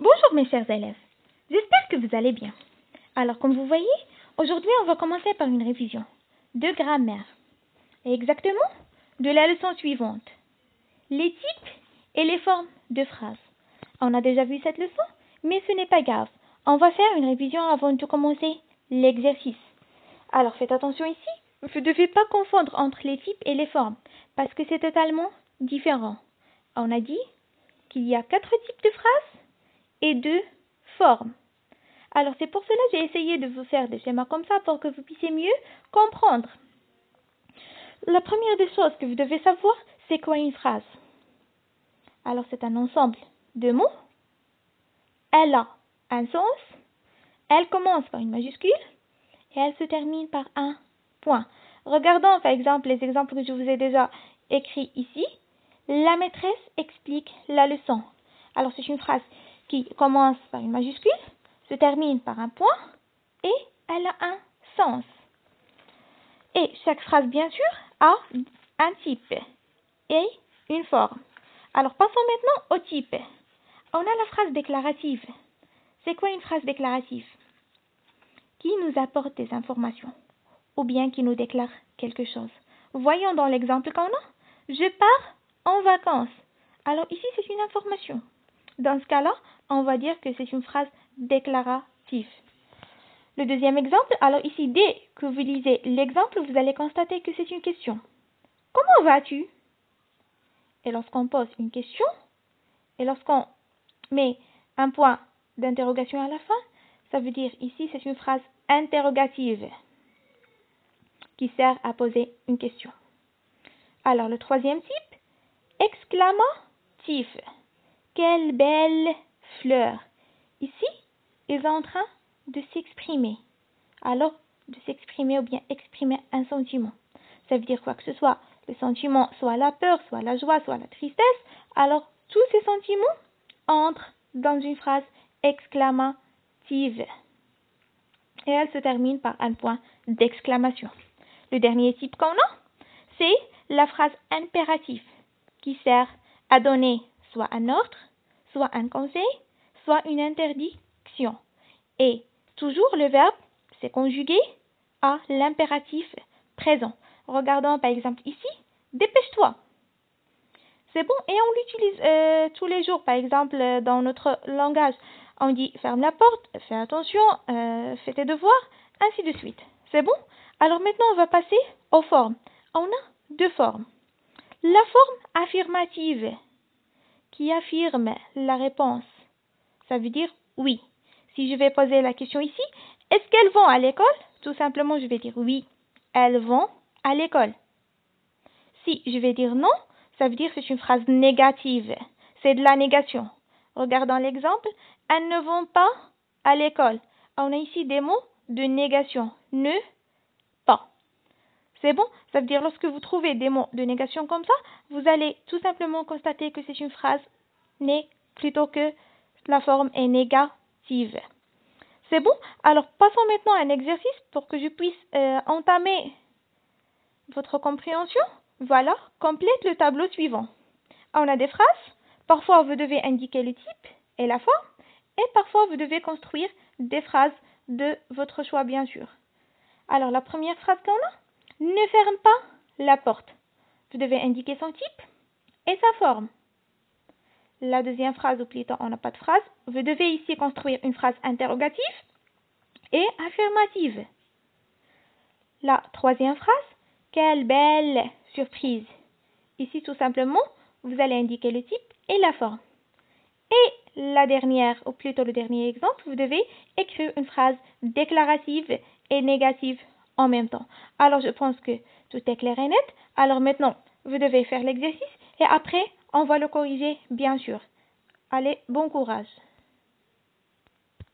Bonjour mes chers élèves, j'espère que vous allez bien. Alors comme vous voyez, aujourd'hui on va commencer par une révision de grammaire, et exactement de la leçon suivante, les types et les formes de phrases. On a déjà vu cette leçon, mais ce n'est pas grave, on va faire une révision avant de commencer l'exercice. Alors faites attention ici, vous ne devez pas confondre entre les types et les formes, parce que c'est totalement différent. On a dit qu'il y a 4 types de phrases et 2 formes. Alors c'est pour cela que j'ai essayé de vous faire des schémas comme ça pour que vous puissiez mieux comprendre. La première des choses que vous devez savoir, c'est quoi une phrase. Alors c'est un ensemble de mots. Elle a un sens. Elle commence par une majuscule et elle se termine par un point. Regardons par exemple les exemples que je vous ai déjà écrits ici. La maîtresse explique la leçon. Alors c'est une phrase qui commence par une majuscule, se termine par un point et elle a un sens. Et chaque phrase, bien sûr, a un type et une forme. Alors passons maintenant au type. On a la phrase déclarative. C'est quoi une phrase déclarative? Qui nous apporte des informations ou bien qui nous déclare quelque chose. Voyons dans l'exemple qu'on a. Je pars en vacances. Alors ici, c'est une information. Dans ce cas-là, on va dire que c'est une phrase déclarative. Le deuxième exemple, alors ici, dès que vous lisez l'exemple, vous allez constater que c'est une question. Comment vas-tu? Et lorsqu'on pose une question, et lorsqu'on met un point d'interrogation à la fin, ça veut dire ici, c'est une phrase interrogative qui sert à poser une question. Alors, le troisième type, exclamatif. Quelle belle fleur. Ici, ils sont en train de s'exprimer. Alors, de s'exprimer ou bien exprimer un sentiment. Ça veut dire quoi que ce soit. Le sentiment, soit la peur, soit la joie, soit la tristesse. Alors, tous ces sentiments entrent dans une phrase exclamative. Et elle se termine par un point d'exclamation. Le dernier type qu'on a, c'est la phrase impérative qui sert à donner soit un ordre, soit un conseil, soit une interdiction. Et toujours le verbe, c'est conjugué à l'impératif présent. Regardons par exemple ici, dépêche-toi. C'est bon et on l'utilise tous les jours. Par exemple, dans notre langage, on dit ferme la porte, fais attention, fais tes devoirs, ainsi de suite. C'est bon? Alors maintenant, on va passer aux formes. On a 2 formes. La forme affirmative qui affirme la réponse. Ça veut dire oui. Si je vais poser la question ici, est-ce qu'elles vont à l'école? Tout simplement, je vais dire oui, elles vont à l'école. Si je vais dire non, ça veut dire que c'est une phrase négative. C'est de la négation. Regardons l'exemple. Elles ne vont pas à l'école. On a ici des mots de négation. Ne pas. C'est bon? Ça veut dire lorsque vous trouvez des mots de négation comme ça, vous allez tout simplement constater que c'est une phrase plutôt que la forme est négative. C'est bon? Alors passons maintenant à un exercice pour que je puisse entamer votre compréhension. Voilà, complète le tableau suivant. On a des phrases. Parfois, vous devez indiquer le type et la forme. Et parfois, vous devez construire des phrases de votre choix, bien sûr. Alors, la première phrase qu'on a, ne ferme pas la porte. Vous devez indiquer son type et sa forme. La deuxième phrase, ou plutôt, on n'a pas de phrase. Vous devez ici construire une phrase interrogative et affirmative. La troisième phrase, quelle belle surprise. Ici, tout simplement, vous allez indiquer le type et la forme. Et la dernière, ou plutôt le dernier exemple, vous devez écrire une phrase déclarative et négative en même temps. Alors, je pense que tout est clair et net. Alors maintenant, vous devez faire l'exercice et après, on va le corriger, bien sûr. Allez, bon courage.